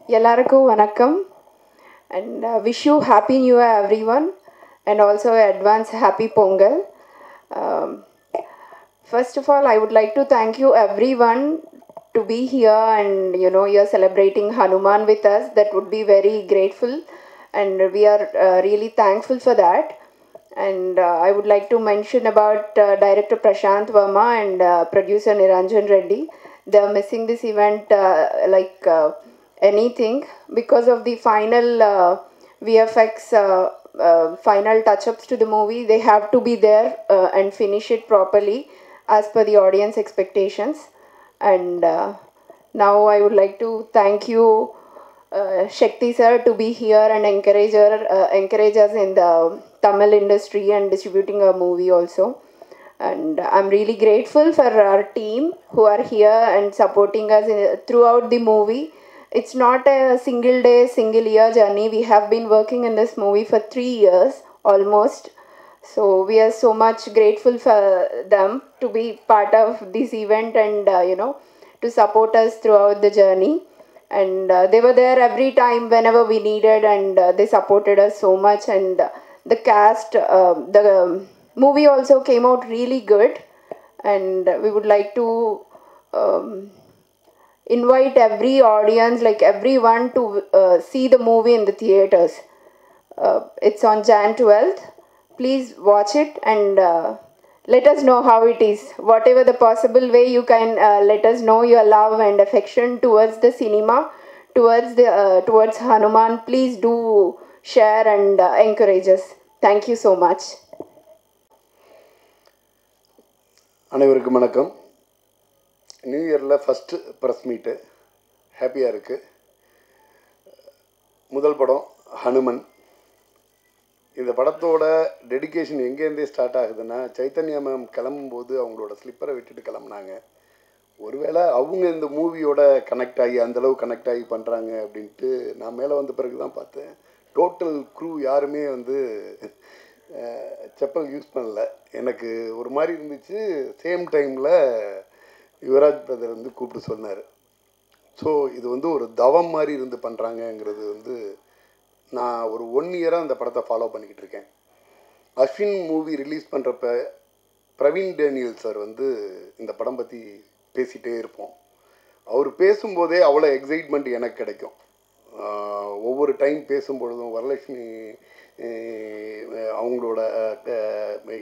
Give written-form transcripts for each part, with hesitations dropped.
Ellarku vanakkam and wish you happy new year everyone and also advance happy Pongal. Um, First of all, I would like to thank you everyone to be here and you're celebrating Hanuman with us. That would be very grateful and we are really thankful for that. And I would like to mention about director Prashant Verma and producer Niranjan Reddy. They are missing this event anything because of the final VFX final touch-ups to the movie. They have to be there and finish it properly as per the audience expectations. And now I would like to thank you, Shakti sir, to be here and encourage us in the Tamil industry and distributing a movie also. And I'm really grateful for our team who are here and supporting us throughout the movie. It's not a single day, single year journey. We have been working in this movie for 3 years almost. So we are so much grateful for them to be part of this event and, to support us throughout the journey. And they were there every time whenever we needed and they supported us so much. And the cast, the movie also came out really good. And we would like to invite every audience, like everyone, to see the movie in the theaters. It's on Jan 12th. Please watch it and let us know how it is. Whatever the possible way you can let us know your love and affection towards the cinema, towards Hanuman. Please do share and encourage us. Thank you so much. அனைவருக்கும் வணக்கம். New இயரில் first press மீட்டு ஹாப்பியாக இருக்குது. முதல் படம் ஹனுமன். இந்த படத்தோட டெடிகேஷன் எங்கேருந்தே ஸ்டார்ட் ஆகுதுன்னா, சைத்தன்யா மேம் கிளம்பும்போது அவங்களோட ஸ்லிப்பரை விட்டுட்டு கிளம்புனாங்க. ஒருவேளை அவங்க இந்த மூவியோட கனெக்ட் ஆகி அந்தளவு கனெக்ட் ஆகி பண்ணுறாங்க அப்படின்ட்டு நான் மேலே வந்த பிறகு தான் பார்த்தேன். டோட்டல் க்ரூ யாருமே செப்பல் யூஸ் பண்ணல. எனக்கு ஒரு மாதிரி இருந்துச்சு. சேம் டைமில் யுவராஜ் பிரதர் கூப்பிட்டு சொன்னார். ஸோ இது ஒரு தவம் மாதிரி இருந்து பண்ணுறாங்கங்கிறது நான் ஒரு 1 இயராக அந்த படத்தை ஃபாலோ பண்ணிக்கிட்டு இருக்கேன். அஸ்வின் மூவி ரிலீஸ் பண்ணுறப்ப பிரவீன் டேனியல் சார் இந்த படம் பற்றி பேசிகிட்டே இருப்போம். அவர் பேசும்போதே அவ்வளோ எக்ஸைட்மெண்ட் எனக்கு கிடைக்கும். ஒவ்வொரு டைம் பேசும்பொழுதும் வரலட்சுமி அவங்களோட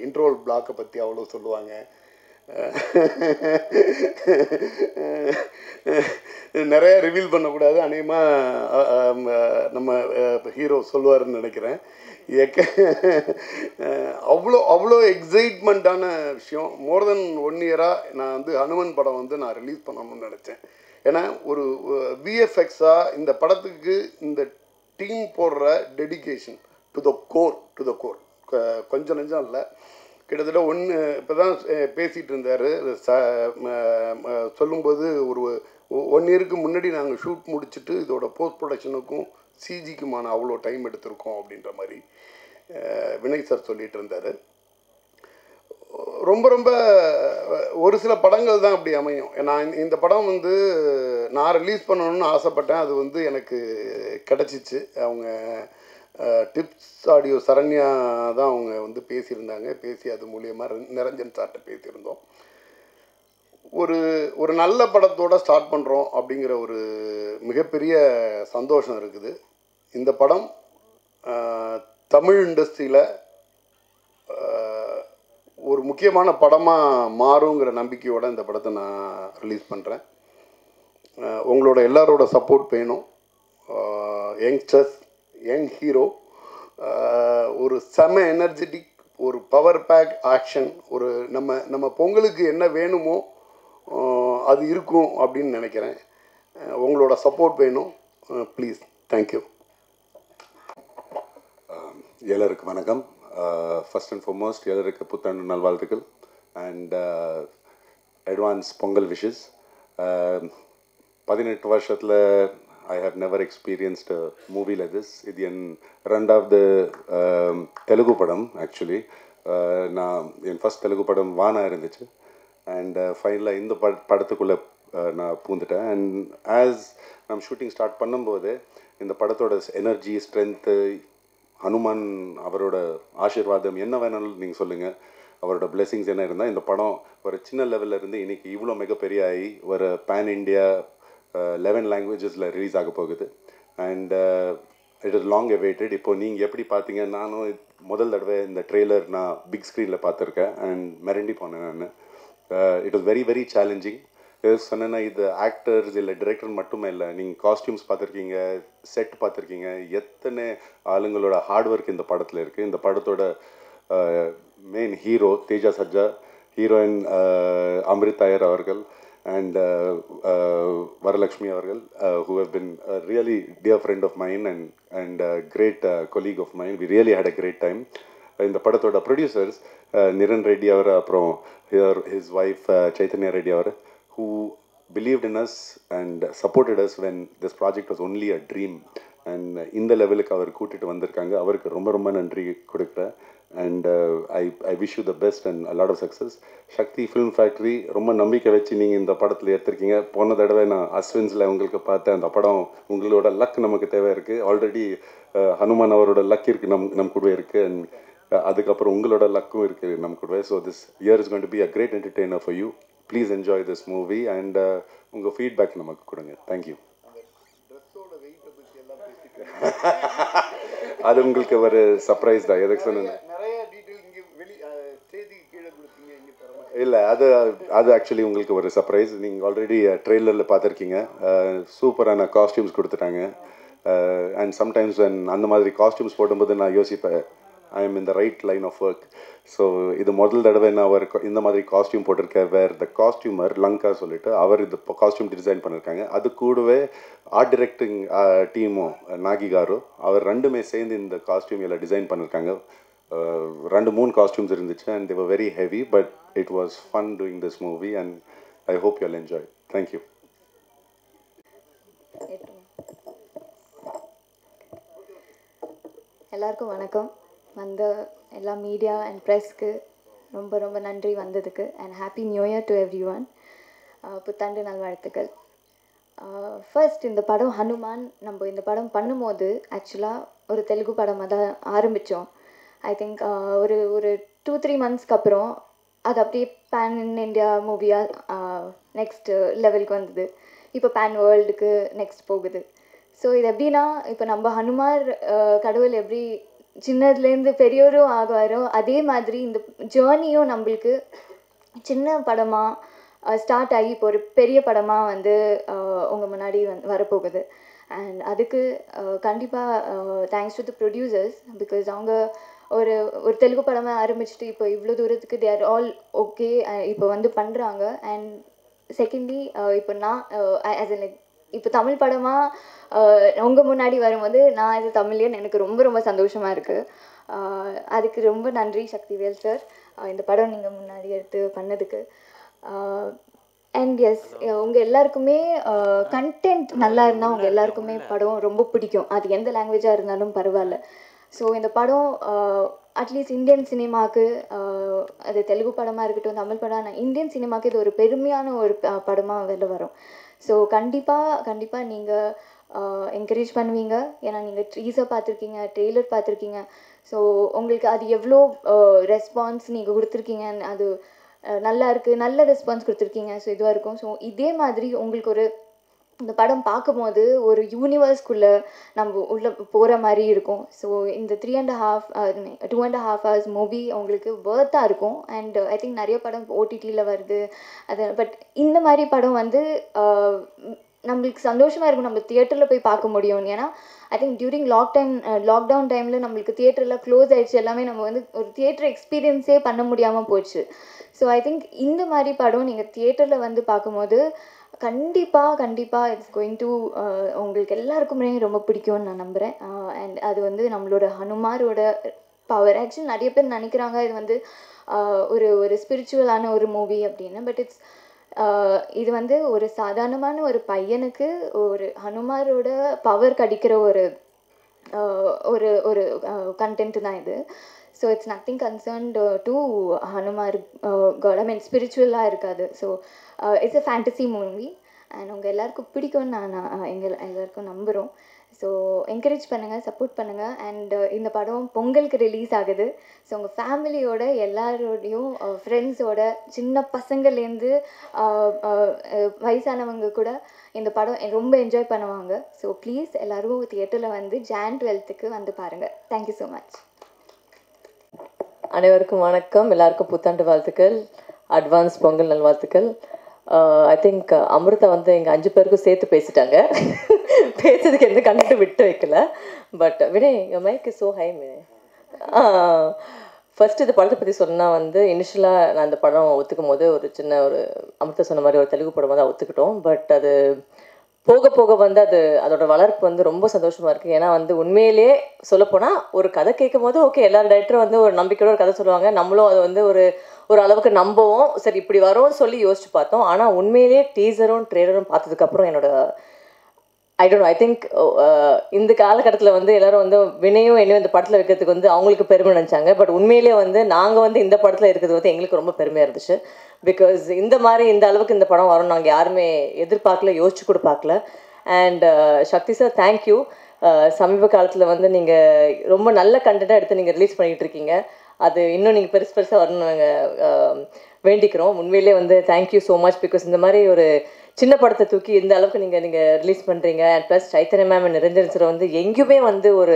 இன்ட்ரோல் பிளாக்கை பற்றி அவ்வளோ சொல்லுவாங்க. நிறைய ரிவீல் பண்ணக்கூடாது, அநேகமாக நம்ம ஹீரோ சொல்லுவாருன்னு நினைக்கிறேன். அவ்வளோ எக்ஸைட்மெண்ட்டான விஷயம். மோர் தென் 1 இயராக நான் ஹனுமன் படம் நான் ரிலீஸ் பண்ணணும்னு நினச்சேன். ஏன்னா ஒரு விஎஃப்எக்ஸாக இந்த படத்துக்கு இந்த டீம் போடுற டெடிகேஷன் டு த கோர் கொஞ்சம் நெஞ்சம் இல்லை. கிட்டத்தட்ட இப்போ தான் பேசிகிட்டு இருந்தார். சொல்லும்போது ஒரு 1 இயருக்கு முன்னாடி நாங்கள் ஷூட் முடிச்சுட்டு இதோட போஸ்ட் ப்ரொடக்ஷனுக்கும் சிஜிக்குமான அவ்வளோ டைம் எடுத்திருக்கோம் அப்படின்ற மாதிரி வினய் சார் சொல்லிகிட்டு இருந்தார். ரொம்ப ரொம்ப ஒரு சில படங்கள் தான் அப்படி அமையும். நான் இந்த படம் நான் ரிலீஸ் பண்ணணும்னு ஆசைப்பட்டேன். அது எனக்கு கிடச்சிச்சு. அவங்க டிப்ஸ் ஆடியோ சரண்யா தான் அவங்க பேசியிருந்தாங்க. பேசி அது மூலியமாக நிரஞ்சன் சார்கிட்ட பேசியிருந்தோம். ஒரு நல்ல படத்தோடு ஸ்டார்ட் பண்ணுறோம் அப்படிங்கிற ஒரு மிகப்பெரிய சந்தோஷம் இருக்குது. இந்த படம் தமிழ் இண்டஸ்ட்ரியில் ஒரு முக்கியமான படமாக மாறுங்கிற நம்பிக்கையோடு இந்த படத்தை நான் ரிலீஸ் பண்ணுறேன். உங்களோட எல்லாரோட சப்போர்ட் வேணும். யங்ஸ்டர்ஸ், யங் ஹீரோ, ஒரு செம எனர்ஜெட்டிக், ஒரு பவர் பேக் ஆக்ஷன், ஒரு நம்ம பொங்கலுக்கு என்ன வேணுமோ அது இருக்கும் அப்படின்னு நினைக்கிறேன். உங்களோட சப்போர்ட் வேணும் ப்ளீஸ். தேங்க்யூ. எல்லாருக்கும் வணக்கம். ஃபர்ஸ்ட் அண்ட் ஃபார்மோஸ்ட் எல்லாருக்கு புத்தாண்டு நல்வாழ்த்துக்கள் அண்ட் அட்வான்ஸ் பொங்கல் விஷஸ். 18 வருஷத்தில் I have never experienced a movie like this. இது என் 2வது தெலுங்கு படம். ஆக்சுவலி நான் என் ஃபஸ்ட் தெலுங்கு படம் வானா இருந்துச்சு. அண்ட் ஃபைனலாக இந்த படத்துக்குள்ளே நான் பூந்துட்டேன். அண்ட் ஆஸ் நம்ம ஷூட்டிங் ஸ்டார்ட் பண்ணும்போது இந்த படத்தோட எனர்ஜி, ஸ்ட்ரென்த்து, ஹனுமான் அவரோட ஆசீர்வாதம் என்ன வேணாலும் நீங்கள் சொல்லுங்கள், அவரோட பிளெஸிங்ஸ் என்ன இருந்தால் இந்த படம் ஒரு சின்ன லெவலில் இருந்து இன்றைக்கி இவ்வளோ மிகப்பெரிய ஆகி ஒரு பேன் இண்டியா 11 லாங்குவேஜஸில் ரிலீஸ் ஆக போகுது. And it is long awaited. இப்போது நீங்கள் எப்படி பார்த்தீங்க, நானும் முதல் தடவை இந்த ட்ரெய்லர் நான் பிக் ஸ்க்ரீனில் பார்த்துருக்கேன் அண்ட் மிரண்டி போனேன் நான். It was very very challenging. சொன்னேன்னா இது ஆக்டர்ஸ் இல்லை டிரெக்டர் மட்டுமே இல்லை, நீங்கள் காஸ்டியூம்ஸ் பார்த்துருக்கீங்க, செட் பார்த்துருக்கீங்க, எத்தனை ஆளுங்களோட ஹார்ட் ஒர்க் இந்த படத்தில் இருக்குது. இந்த படத்தோட main hero Teja Sharjah, heroine Amrit Iyer அவர்கள் and Varalakshmi avargal, who have been a really dear friend of mine and a great colleague of mine. We really had a great time. In the padathoda producers, Niran Reddy avara, aprom his wife Chaitanya Reddy avara, who believed in us and supported us when this project was only a dream. And in the level ku avar kootittu vandirukanga, avarku romba romba nandri kodukra. And I wish you the best and a lot of success. Shakti Film Factory ரொம்ப நம்பிக்கை வச்சு நீங்கள் இந்த படத்தில் எடுத்திருக்கீங்க. போன தடவை நான் அஸ்வின்ஸில் உங்களுக்கு பார்த்தேன். அந்த படம் உங்களோட லக் நமக்கு தேவை இருக்குது. ஆல்ரெடி ஹனுமான் அவரோட லக் இருக்குது, நம் கூடவே இருக்குது. அண்ட் அதுக்கப்புறம் உங்களோட லக்கும் இருக்குது நம் கூடவே. So this year is going to be a great entertainer for you. Please enjoy this movie and உங்கள் ஃபீட்பேக் நமக்கு கொடுங்க. தேங்க்யூ. அது உங்களுக்கு ஒரு சர்ப்ரைஸ் தான். எதுக்கு சொன்னேன் இல்லை, அது ஆக்சுவலி உங்களுக்கு ஒரு சர்ப்ரைஸ். நீங்கள் ஆல்ரெடி ட்ரெய்லரில் பார்த்துருக்கீங்க. சூப்பரான காஸ்டியூம்ஸ் கொடுத்துட்டாங்க. அண்ட் சம்டைம்ஸ் அந்த மாதிரி காஸ்டியூம்ஸ் போடும்போது நான் யோசிப்பேன், I am in the right line of work. So இது முதல் தடவை நான் ஒரு இந்த மாதிரி காஸ்டியூம் போட்டிருக்கேன். த காஸ்டியூமர் லங்கா சொல்லிட்டு அவர் இது காஸ்டியூம் டிசைன் பண்ணியிருக்காங்க. அது கூடவே ஆர்ட் டைரக்டிங் டீமும் நாகி காரு அவர் ரெண்டுமே சேர்ந்து இந்த காஸ்டியூம் எல்லாம் டிசைன் பண்ணியிருக்காங்க. 2-3 காஸ்டியூம்ஸ் இருந்துச்சு and they were very heavy, but it was fun doing this movie and I hope you'll enjoy. Thank you. எல்லாருக்கும் வணக்கம். வந்த எல்லா மீடியா அண்ட் ப்ரெஸ்க்கு ரொம்ப ரொம்ப நன்றி வந்ததுக்கு. And happy new year to every one. புத்தாண்டு நல்வாழ்த்துக்கள். ஃபர்ஸ்ட் இந்த படம் ஹனுமான் நம்ம இந்த படம் பண்ணும்போது ஆக்சுவலாக ஒரு தெலுங்கு படமாக தான் ஆரம்பித்தோம். ஐ திங்க் ஒரு 2-3 மந்த்ஸ்க்கு அப்புறம் அது அப்படியே பேன் இண்டியா மூவியாக நெக்ஸ்ட் லெவலுக்கு வந்தது. இப்போ பேன் வேர்ல்டுக்கு நெக்ஸ்ட் போகுது. ஸோ இது எப்படின்னா, இப்போ நம்ம ஹனுமார் கடவுள் எப்படி சின்னதுலேருந்து பெரியோரும் ஆகாரோ அதே மாதிரி இந்த ஜேர்னியும் நம்மளுக்கு சின்ன படமாக ஸ்டார்ட் ஆகி இப்போ ஒரு பெரிய படமாக வந்து உங்கள் முன்னாடி வரப்போகுது. அண்ட் அதுக்கு கண்டிப்பாக thanks to the producers. Because அவங்க ஒரு தெலுங்கு படமாக ஆரம்பிச்சுட்டு இப்போ இவ்வளோ தூரத்துக்கு தே ஆர் ஆல் ஓகே இப்போ வந்து பண்ணுறாங்க. அண்ட் செகண்ட்லி இப்போ நான் ஆஸ் எ லைக் இப்போ தமிழ் படமாக உங்கள் முன்னாடி வரும்போது நான் இது தமிழ்லேன்னு எனக்கு ரொம்ப ரொம்ப சந்தோஷமாக இருக்குது. அதுக்கு ரொம்ப நன்றி சக்திவேல் சார், இந்த படம் நீங்கள் முன்னாடி எடுத்து பண்ணதுக்கு. அண்ட் எஸ், உங்கள் எல்லாருக்குமே கண்டென்ட் நல்லா இருந்தால் உங்கள் எல்லாருக்குமே படம் ரொம்ப பிடிக்கும். அது எந்த லாங்குவேஜாக இருந்தாலும் பரவாயில்ல. ஸோ இந்த படம் அட்லீஸ்ட் இந்தியன் சினிமாவுக்கு, அது தெலுங்கு படமாக இருக்கட்டும் தமிழ் படம், இந்தியன் சினிமாவுக்கு இது ஒரு பெருமையான ஒரு படமாக வெளில வரும். ஸோ கண்டிப்பாக நீங்கள் என்கரேஜ் பண்ணுவீங்க. ஏன்னா நீங்கள் ட்ரீஸர் பார்த்துருக்கீங்க, ட்ரெய்லர் பார்த்துருக்கீங்க. ஸோ உங்களுக்கு அது எவ்வளோ ரெஸ்பான்ஸ் நீங்கள் கொடுத்துருக்கீங்க, அது நல்லா இருக்குது, நல்ல ரெஸ்பான்ஸ் கொடுத்துருக்கீங்க. ஸோ இதுவாக இருக்கும். ஸோ இதே மாதிரி உங்களுக்கு ஒரு இந்த படம் பார்க்கும்போது ஒரு யூனிவர்ஸ்குள்ளே நம்ம உள்ளே போகிற மாதிரி இருக்கும். ஸோ இந்த 2.5 hours மூவி உங்களுக்கு ஒர்த்தாக இருக்கும். அண்ட் ஐ திங்க் நிறைய படம் OTTயில் வருது அது, பட் இந்த மாதிரி படம் வந்து நம்மளுக்கு சந்தோஷமாக இருக்கும் நம்ம தியேட்டரில் போய் பார்க்க முடியும். ஏன்னா ஐ திங்க் டியூரிங் லாக்டவுன் டைமில் நம்மளுக்கு தியேட்டரில் க்ளோஸ் ஆகிடுச்சு, எல்லாமே நம்ம வந்து ஒரு தியேட்டர் எக்ஸ்பீரியன்ஸே பண்ண முடியாமல் போச்சு. ஸோ ஐ திங்க் இந்த மாதிரி படம் நீங்கள் தியேட்டரில் வந்து பார்க்கும்போது கண்டிப்பாக இட்ஸ் கோயிங் டு உங்களுக்கு எல்லாருக்குமே ரொம்ப பிடிக்கும்னு நான் நம்புகிறேன். அண்ட் அது வந்து நம்மளோட ஹனுமாரோட பவர். ஆக்சுவலி நிறைய பேர் நினைக்கிறாங்க இது வந்து ஒரு ஸ்பிரிச்சுவலான ஒரு மூவி அப்படின்னு. பட் இது வந்து ஒரு சாதாரணமான ஒரு பையனுக்கு ஒரு ஹனுமாரோட பவர் கிடைக்கிற ஒரு கண்டென்ட் தான் இது. So it's nothing concerned to Hanumar God. ஐ மீன் ஸ்பிரிச்சுவலாக இருக்காது. So it's a fantasy movie. And உங்கள் எல்லாருக்கும் பிடிக்கும்னு நான் எல்லாருக்கும் நம்புகிறோம். ஸோ என்கரேஜ் பண்ணுங்கள், சப்போர்ட் பண்ணுங்கள். அண்ட் இந்த படம் பொங்கலுக்கு ரிலீஸ் ஆகுது. ஸோ உங்கள் ஃபேமிலியோட எல்லாரோடையும் ஃப்ரெண்ட்ஸோட சின்ன பசங்கள்லேருந்து வயசானவங்க கூட இந்த படம் ரொம்ப என்ஜாய் பண்ணுவாங்க. ஸோ ப்ளீஸ் எல்லோரும் தியேட்டரில் வந்து Jan 12க்கு வந்து பாருங்கள். Thank you so much. அனைவருக்கும் வணக்கம். எல்லாருக்கும் புத்தாண்டு வாழ்த்துக்கள், அட்வான்ஸ் பொங்கல் நல்வாழ்த்துக்கள். ஐ திங்க் அமிர்தா வந்து எங்கள் 5 பேருக்கும் சேர்த்து பேசிட்டாங்க. பேசுறதுக்கு எந்த கண்டென்ட்டும் விட்டு வைக்கல. பட் விட எங்கள் mic is so high may. First இந்த படத்தை பற்றி சொன்னால் வந்து இனிஷியலாக நான் அந்த படம் ஒத்துக்கும் போது ஒரு சின்ன ஒரு அமிர்தா சொன்ன மாதிரி ஒரு தெலுங்கு படம் வந்து ஒத்துக்கிட்டோம். பட் அது போக போக வந்து அதோட வளர்ப்பு வந்து ரொம்ப சந்தோஷமாக இருக்குது. ஏன்னா வந்து உண்மையிலேயே சொல்லப்போனால் ஒரு கதை கேட்கும் போது ஓகே, எல்லா டைரக்டரும் வந்து ஒரு நம்பிக்கையோட ஒரு கதை சொல்லுவாங்க. நம்மளும் அதை வந்து ஒரு அளவுக்கு நம்பவும் சரி இப்படி வரும்னு சொல்லி யோசிச்சு பார்த்தோம். ஆனால் உண்மையிலேயே டீசரும் ட்ரெய்லரும் பார்த்ததுக்கப்புறம் என்னோட I don't know, I think இந்த காலகட்டத்தில் வந்து எல்லாரும் வந்து வினையும் என்னையும் இந்த படத்தில் வைக்கிறதுக்கு வந்து அவங்களுக்கு பெருமை நினச்சாங்க. பட் உண்மையிலேயே வந்து நாங்கள் வந்து இந்த படத்தில் இருக்கிறது வந்து எங்களுக்கு ரொம்ப பெருமையாக இருந்துச்சு. பிகாஸ் இந்த அளவுக்கு இந்த படம் வரும் நாங்கள் யாருமே எதிர்பார்க்கல, யோசிச்சு கூட பார்க்கல. And Shakti sir thank you. சமீப காலத்தில் வந்து நீங்கள் ரொம்ப நல்ல கண்டென்ட்டாக எடுத்து நீங்கள் ரிலீஸ் பண்ணிகிட்டு இருக்கீங்க. அது இன்னும் நீங்கள் பெருசாக வரணும்னு நாங்கள் வேண்டிக்கிறோம். உண்மையிலே வந்து தேங்க்யூ ஸோ மச். பிகாஸ் இந்த மாதிரி ஒரு சின்ன படத்தை தூக்கி இந்த அளவுக்கு நீங்கள் ரிலீஸ் பண்ணுறீங்க. And plus Chaitanya ma'am Niranjan sir வந்து எங்கேயுமே வந்து ஒரு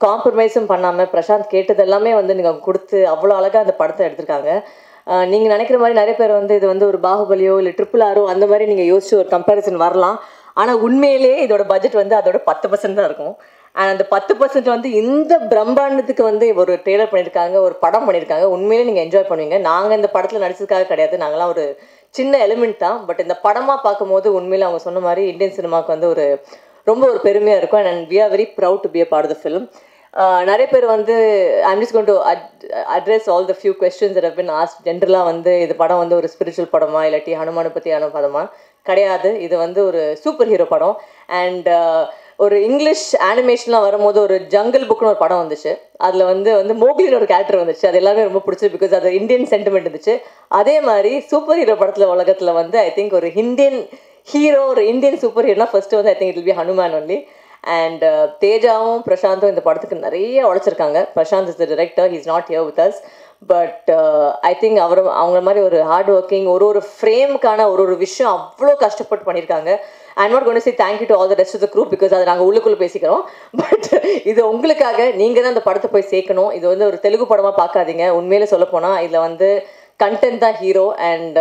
காம்ப்ரமைஸும் பண்ணாமல் பிரசாந்த் கேட்டது எல்லாமே வந்து நீங்கள் கொடுத்து அவ்வளோ அழகாக அந்த படத்தை எடுத்திருக்காங்க. நீங்கள் நினைக்கிற மாதிரி நிறைய பேர் வந்து இது வந்து ஒரு பாகுபலியோ இல்லை RRR அந்த மாதிரி நீங்கள் யோசிச்சு ஒரு கம்பேரிசன் வரலாம். ஆனால் உண்மையிலேயே இதோட பட்ஜெட் வந்து அதோட 10% தான் இருக்கும். அண்ட் அந்த 10% வந்து இந்த பிரம்மாண்டத்துக்கு வந்து ஒரு ட்ரெய்லர் பண்ணியிருக்காங்க, ஒரு படம் பண்ணியிருக்காங்க. உண்மையிலே நீங்கள் என்ஜாய் பண்ணுவீங்க. நாங்கள் இந்த படத்தில் நடிச்சதுக்காக கிடையாது, நாங்களாம் ஒரு சின்ன எலிமெண்ட் தான். பட் இந்த படமாக பார்க்கும்போது உண்மையில அவங்க சொன்ன மாதிரி இந்தியன் சினிமாவுக்கு வந்து ரொம்ப ஒரு பெருமையாக இருக்கும். And we are very proud to be a part of the film. நிறைய பேர் வந்து I'm just going to address all the few questions that have been asked. ஜென்ரலாக வந்து இது படம் வந்து ஒரு ஸ்பிரிச்சுவல் படமா இல்லாட்டி ஹனுமானை பற்றியான படமா கிடையாது. இது வந்து ஒரு சூப்பர் ஹீரோ படம். அண்ட் ஒரு இங்கிலீஷ் அனிமேஷன்லாம் வரும்போது ஒரு ஜங்கிள் புக்னு ஒரு படம் வந்துச்சு. அதில் வந்து மோக்லின்னு ஒரு கேரக்டர் வந்துச்சு. அது எல்லாமே ரொம்ப பிடிச்சது. பிகாஸ் அது இந்தியன் சென்டிமெண்ட் இருந்துச்சு. அதே மாதிரி சூப்பர் ஹீரோ படத்தில் உலகத்தில் வந்து ஐ திங்க் ஒரு இந்தியன் ஹீரோ, ஒரு இந்தியன் சூப்பர் ஹீரோனா ஃபர்ஸ்ட் வந்து I think it will be Hanuman only. And தேஜாவும் பிரசாந்தும் இந்த படத்துக்கு நிறைய உழைச்சிருக்காங்க. Prashanth is the director, he is not here with us. But I think அவங்க மாதிரி ஒரு ஹார்ட் ஒர்க்கிங், ஒரு ஃப்ரேமுக்கான ஒரு விஷயம் அவ்வளோ கஷ்டப்பட்டு பண்ணியிருக்காங்க. I'm not going to say thank you to all the rest of the crew because அதை நாங்கள் உள்ளுக்குள்ளே பேசிக்கிறோம். பட் இது உங்களுக்காக நீங்கள் தான் இந்த படத்தை போய் சேர்க்கணும். இது வந்து ஒரு தெலுங்கு படமாக பார்க்காதீங்க. உண்மையிலே சொல்லப்போனால் இதில் வந்து கண்டென்ட் தான் ஹீரோ. அண்ட்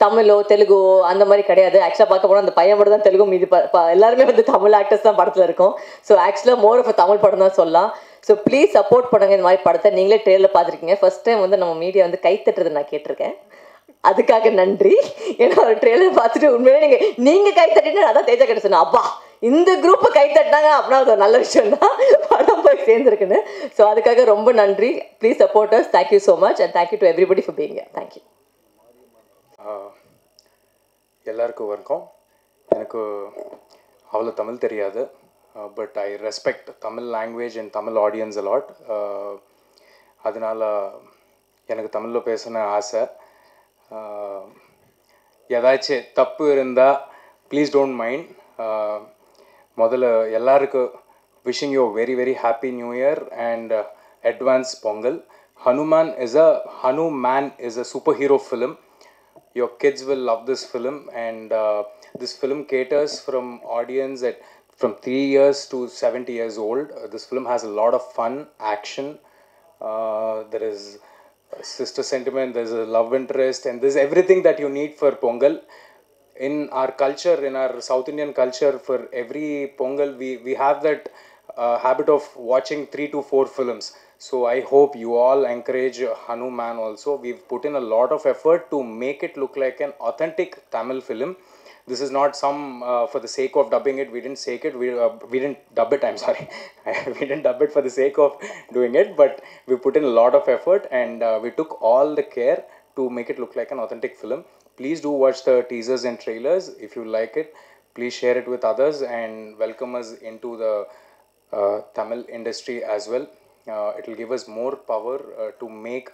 தமிழோ தெலுங்கோ அந்த மாதிரி கிடையாது. ஆக்சுவலாக பார்க்க போனால் அந்த பையன் மட்டும் தான் தெலுங்கு, மீது எல்லாருமே வந்து தமிழ் ஆக்டர்ஸ் தான் படத்தில் இருக்கும். ஸோ ஆக்சுவலாக மோர் ஆஃப் தமிழ் படம் தான் சொல்லலாம். ஸோ ப்ளீஸ் சப்போர்ட் பண்ணுங்கள். இந்த மாதிரி படத்தை நீங்களே ட்ரெயிலில் பார்த்துருக்கீங்க. ஃபர்ஸ்ட் டைம் வந்து நம்ம மீடியா வந்து கை தட்டுறது நான் கேட்டிருக்கேன். அதுக்காக நன்றி. ஏன்னா ஒரு ட்ரெயிலர் பார்த்துட்டு உண்மையிலே நீங்கள் கை தட்டினா அதான் தேஜா கிட்ட சொன்னேன், அப்பா இந்த குரூப்பை கை தட்டினாங்க அப்படின்னா அது ஒரு நல்ல விஷயம் தான், படம் போய் சேர்ந்துருக்குன்னு. ஸோ அதுக்காக ரொம்ப நன்றி. Please support us. Thank you so much and thank you to everybody for being here. Thank you. எல்லாருக்கும் வணக்கம். எனக்கு அவ்வளோ தமிழ் தெரியாது. But I respect Tamil language and Tamil audience a lot. அதனால் எனக்கு தமிழில் பேசணும்னு ஆசை. ஏதாச்சும் தப்பு இருந்தால் ப்ளீஸ் டோன்ட் மைண்ட். முதல்ல எல்லாருக்கும் wishing you very very happy new year and advance Pongal. Hanuman is a superhero film. Your kids will love this film, and this film caters from audience from 3 years to 70 years old. This film has a lot of fun, action. There is sister sentiment, there's a love interest, and there's everything that you need for Pongal. In our culture, in our South Indian culture, for every Pongal, we have that habit of watching 3 to 4 films. So I hope you all encourage Hanuman also. We've put in a lot of effort to make it look like an authentic Tamil film. This is not some for the sake of dubbing it. We didn't sake it. We didn't dub it. I'm sorry. We didn't dub it for the sake of doing it. But we put in a lot of effort, and we took all the care to make it look like an authentic film. Please do watch the teasers and trailers. If you like it, please share it with others and welcome us into the Tamil industry as well. It will give us more power to make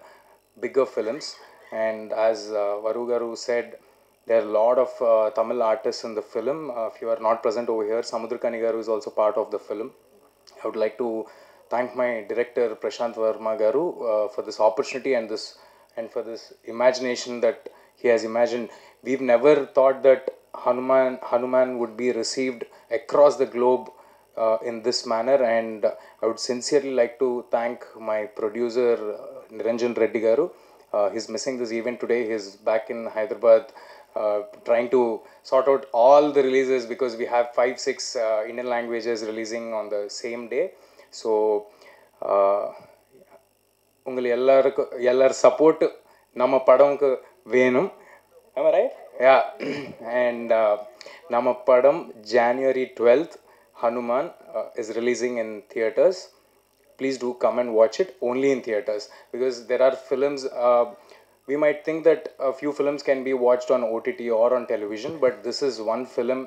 bigger films. And as Varu Garu said, there are a lot of Tamil artists in the film. If you are not present over here, Samudrakani Garu is also part of the film. I would like to thank my director Prashant Verma Garu for this opportunity and for this imagination that he has imagined. We've never thought that Hanuman would be received across the globe in this manner, and I would sincerely like to thank my producer Niranjan Reddy Garu. He's missing this event today. He's back in Hyderabad trying to sort out all the releases because we have 5-6 Indian languages releasing on the same day. So உங்களை எல்லார் support நம்ம படம்க்கு வேணும். Am I right? Yeah. And நம்ம படம் January 12th Hanuman is releasing in theaters. Please do come and watch it only in theaters, because there are films, we might think that a few films can be watched on OTT or on television, but this is one film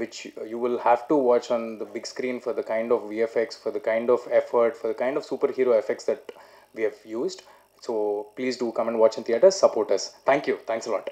which you will have to watch on the big screen for the kind of VFX, for the kind of effort, for the kind of superhero effects that we have used. So please do come and watch in theaters, support us. Thank you. Thanks a lot.